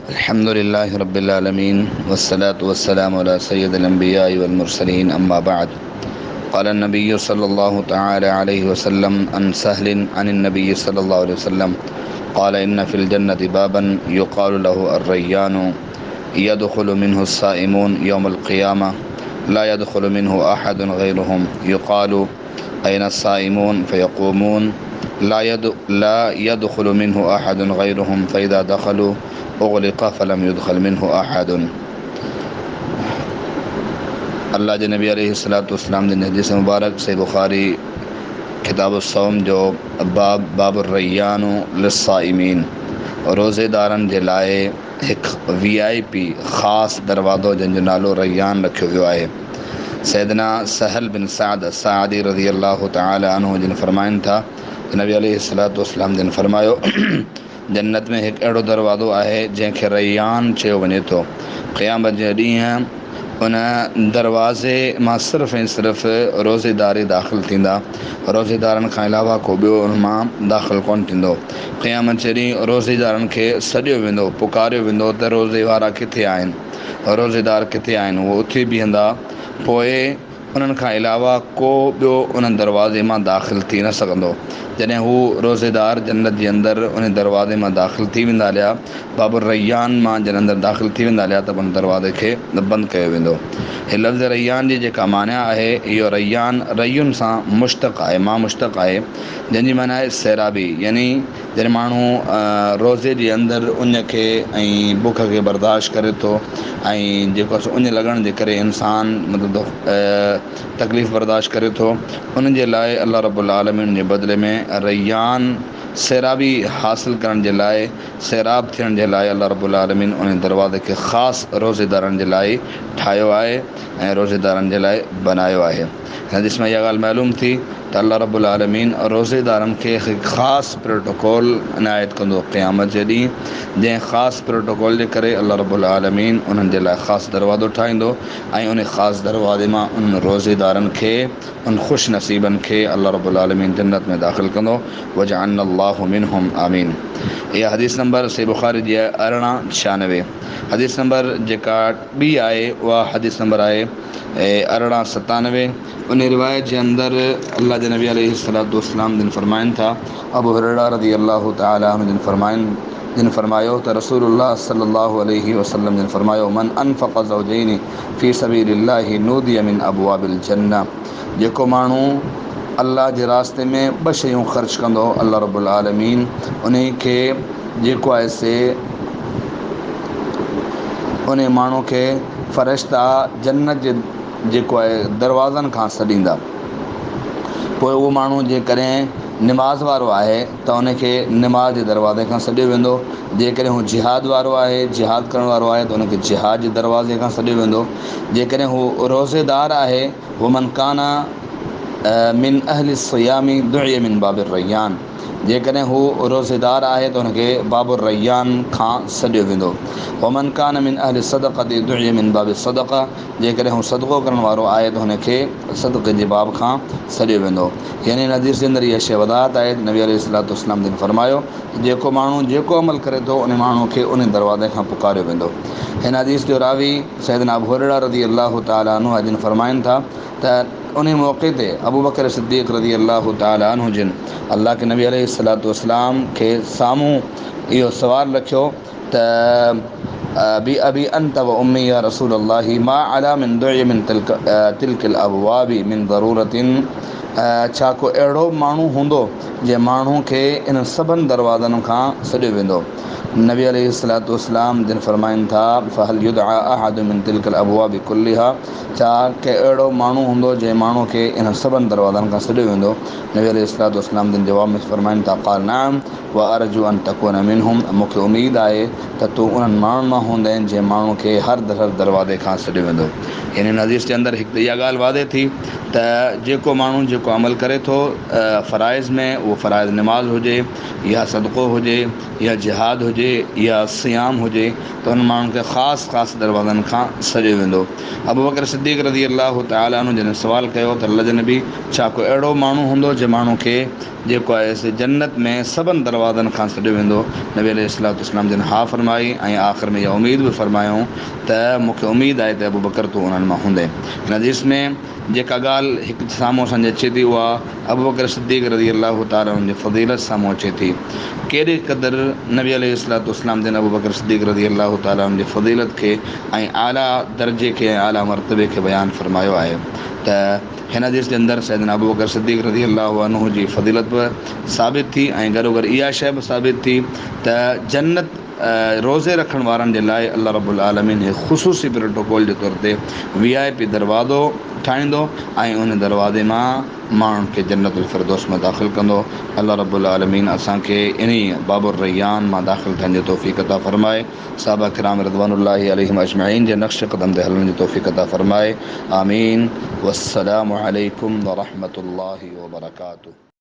अल्हम्दुलिल्लाहि रब्बिल आलमीन वस्सलातु वस्सलामु अला सय्यिदिल अंबियाइ वल मुरसलीन अम्मा बाद क़ाल अन्नबिय्यु सल्लल्लाहु तआला अलैहि वसल्लम अन सहलिन अनिन नबिय्यि सल्लल्लाहु अलैहि वसल्लम क़ाल इन्न फिल जन्नति बाबन युक़ालु लहु अर्रय्यानु यदखुलु मिन्हु अस्साइमून यौमल क़ियामा ला यदखुलु मिन्हु अहदुन गैरुहुम युक़ालु अयना अस्साइमून फ़यक़ूमून ला यदखुलु मिन्हु अहदुन गैरुहुम फ़इज़ा दख़लू उग़लिक़ फ़लम युदख़ल मिन्हु अहदुन। अल्लाह जे नबी अलैहिस्सलातु वस्सलाम जी हदीस मुबारक से बुखारी किताब सौम जो बाबुर रय्यानु लिस्साइमीन रोज़ेदारनि जे लाइ हिकु VIP ख़ासि दरवाज़ो जंहिंजो नालो रय्यान रखियो वियो आहे। सैदना सहल बिन साद सादी रज़ी अल्लाह तआला अन्हु जिन फरमाइनि था नबी अलैहिस्सलातु वस्सलाम जिन फरमायो जन्नत में हिकु अहिड़ो दरवाज़ो आहे जंहिंखे रय्यान चयो वञे थो। क़यामत जे ॾींहुं उन दरवाज़े मां सिर्फ़ु ऐं सिर्फ़ु रोज़ेदार ई दाख़िलु थींदा, रोज़ेदारनि खां अलावा को ॿियो उन मां दाख़िलु कोन थींदो। क़यामत जे ॾींहुं रोज़ेदारनि खे सॾियो वेंदो, पुकारियो वेंदो त रोज़े वारा किथे आहिनि, रोज़ेदार किथे आहिनि। उहे उथी बीहंदा, पोइ उन्हनि खां अलावा को ॿियो उन दरवाज़े मां दाख़िलु थी न सघंदो। जॾहिं हू रोज़ेदार जन्नत जे अंदरि उन दरवाज़े मां दाख़िलु थी वेंदा हलिया, बाबुर रय्यान मां जॾहिं अंदरि दाख़िलु थी वेंदा हलिया त उन दरवाज़े खे बंदि कयो वेंदो। हीअ लफ़्ज़ रय्यान जी जेका माना आहे इहो रय्यान रयुनि सां मुश्तक़ आहे, मां मुश्तक़ आहे, जंहिंजी माना आहे सैराबी, यानी जॾहिं माण्हू रोज़े जे अंदरि उन खे ऐं बुख खे बर्दाश्त करे थो ऐं जेको आहे उन लॻण जे करे इंसान मतिलबु तकलीफ़ बर्दाश्त करे थो, उन जे लाइ अल्लाह रब्बुल आलमीन जे बदिले में रय्यान सैराबी हासिलु करण जे लाइ, सैराब थियण जे लाइ अल्लाह रब्बुल आलमीन उन दरवाज़े खे ख़ासि रोज़ेदारनि जे लाइ ठाहियो आहे ऐं रोज़ेदारनि जे लाइ बनायो आहे। हदीस में इहा ॻाल्हि मालूम थी त अल्लाह रब्बुल आलमीन रोज़ेदारनि खे हिकु ख़ासि प्रोटोकॉल इनायत कंदो क़यामत जे ॾींहुं, जंहिं ख़ासि प्रोटोकॉल जे करे अल्लाह रब्बुल आलमीन उन्हनि जे लाइ ख़ासि दरवाज़ो ठाहींदो ऐं उन ख़ासि दरवाज़े मां उन रोज़ेदारनि खे, उन ख़ुशि नसीबनि खे अल्लाह रब्बुल आलमीन जन्नत में दाख़िलु कंदो। वजअलनाहु मिनहुम आमीन। इहा हदीस नंबर सही बुखारी जी आहे 1896। हदीस नंबर जेका ॿी आहे उहा हदीस नंबर आहे 1897। उन रिवायत जे अंदरि अल्लाह जे नबी अलैहिस्सलातु वस्सलाम जिन फरमाइनि था, अबू हुरैरा रज़ी अल्लाह तआला अन्हु जिन फरमायो त रसूलुल्लाह सल्लल्लाहु अलैहि वसल्लम जिन फरमायो मन अनफ़क़ ज़ौजैनि फ़ी सबीलिल्लाहि नूदिय मिन अबवाबिल जन्नह। जेको माण्हू अल्लाह जे रास्ते में 2 शयूं ख़र्च कंदो, अल्लाह रब्बुल आलमीन उन खे जेको आहे से उन माण्हू खे फ़रिश्ता जन्नत जे जेको आहे दरवाज़नि खां सॾींदा। पोइ उहो माण्हू जेकॾहिं निमाज़ वारो आहे त उन खे निमाज़ जे दरवाज़े खां सॾियो वेंदो। जेकॾहिं हू जिहाद वारो आहे, जिहाद करण वारो आहे त उनखे जिहाद जे दरवाज़े खां सॾियो वेंदो। जेकॾहिं हू रोज़ेदार आहे, वो मन काना मिन अहलि सियामी दुइय मिन बाबिर रय्यान। जेकॾहिं हू रोज़ेदार आहे त उनखे बाबुर रय्यान खां सॾियो वेंदो। वमन कान मिन अहलि सदक़ति दुइय मिन बाबि सदक़ा। जेकॾहिं हू सदक़ो करण वारो आहे त हुनखे सदक़े जे बाब खां सॾियो वेंदो। यानी हदीस जे अंदरि इहा शइ वदाहत आहे। नबी अलैहिस्सलातु वस्सलाम जिन फरमायो जेको माण्हू जेको अमल करे थो उन माण्हू खे उन दरवाज़े खां पुकारियो वेंदो। हिन हदीस जो रावी सैदना अबू हुरैरा रज़ी अल्लाह तआला अन्हु जिन फरमाइनि था त उन मौक़े ते अबू बकर सिद्दीक़ रज़ी अल्लाह तआला अन्हु जिन अल्लाह के नबी अलैहिस्सलातु वस्सलाम खे साम्हूं इहो सुवालु रखियो त बि अबी अंत व उम्मी या रसूल अल्लाह मा अला मिन दुइ मिन तिलकल अबवाबि मिन ज़रूरतिन। छा को अहिड़ो माण्हू हूंदो जंहिं माण्हू खे इन सभिनि दरवाज़नि खां सॾियो वेंदो। नबी अलैहिस्सलातु वस्सलाम जिन फरमाइनि था फ़हल युदआ अहदु मिन तिलकल अबवाबि कुल्लिहा। छा के अहिड़ो माण्हू हूंदो जंहिं माण्हू खे इन सभिनि दरवाज़नि खां सॾियो वेंदो। नबी अलैहिस्सलातु वस्सलाम जिन जवाब में फरमाइनि था क़ाल नअम व अर्जू अन तकून मिनहुम। मूंखे उमेदु आहे त तूं उन्हनि माण्हुनि मां हूंदे जंहिं माण्हू खे हर दरवाज़े खां सॾियो वेंदो। यानी हदीस जे अंदरि हिकु इहा ॻाल्हि वादे थी त जेको माण्हू जेको अमल करे थो फ़राइज़ में, उहो फ़राइज़ नमाज़ हुजे या सदक़ो हुजे या जिहाद हुजे या सियाम हुजे, त उन माण्हुनि खे ख़ासि दरवाज़नि खां सॼो वेंदो। अबू बकर सिद्दीक़ रज़ी अल्लाह तआला अन्हु जॾहिं सुवाल कयो त अल्लाह जे नबी, छा को अहिड़ो माण्हू हूंदो जंहिं माण्हू खे जेको आहे से जन्नत में सभिनि दरवाज़नि खां सॼो वेंदो? नबी अलैहिस्सलाम जन हा फरमाई ऐं आख़िर में इहा उमेद बि फरमायूं त मूंखे उमेदु आहे त अबू बकर तूं उन्हनि मां हूंदे। हिन हदीस में जेका ॻाल्हि हिकु साम्हूं असांजे अचे थी उहा अबू बकर सिद्दीक़ रज़ी अल्लाह तआला हुन जी फ़ज़ीलत साम्हूं अचे थी। केॾे क़दुरु नबी अलैहिस्सलाम जन अबू बकर सिद्दीक़ रज़ी अल्लाह तआला हुन जी फ़ज़ीलत खे ऐं आला दर्जे खे ऐं आला मर्तबे खे बयानु फरमायो आहे। त हिन हदीस जे अंदरि सैयदना अबू बकर सिद्दीक़ रज़ी अल्लाह अन्हु जी फ़ज़ीलत बि साबित थी ऐं गॾोगॾु इहा शइ बि साबित थी त जन्नत रोज़े रखण वारनि जे लाइ अल्लाह रब्बुल आलमीन हिकु ख़ुशूसी प्रोटोकॉल जे तौर ते VIP दरवाज़ो ठाहींदो ऐं उन दरवाज़े मां माण्हुनि खे जन्नतुल फ़िरदौस में दाख़िल कंदो। अल्लाह रब्बुल आलमीन असांखे इन बाबुर रैयान मां दाख़िल थियण जी तौफ़ीक़ अता फ़रमाए। सहाबा किराम रिज़वानुल्लाहि अलैहिम अजमईन जे नक्श क़दम ते हलण जी तौफ़ीक़ अता फ़रमाए। आमीन। वस्सलामु अलैकुम व रहमतुल्लाहि व बरकातुहू।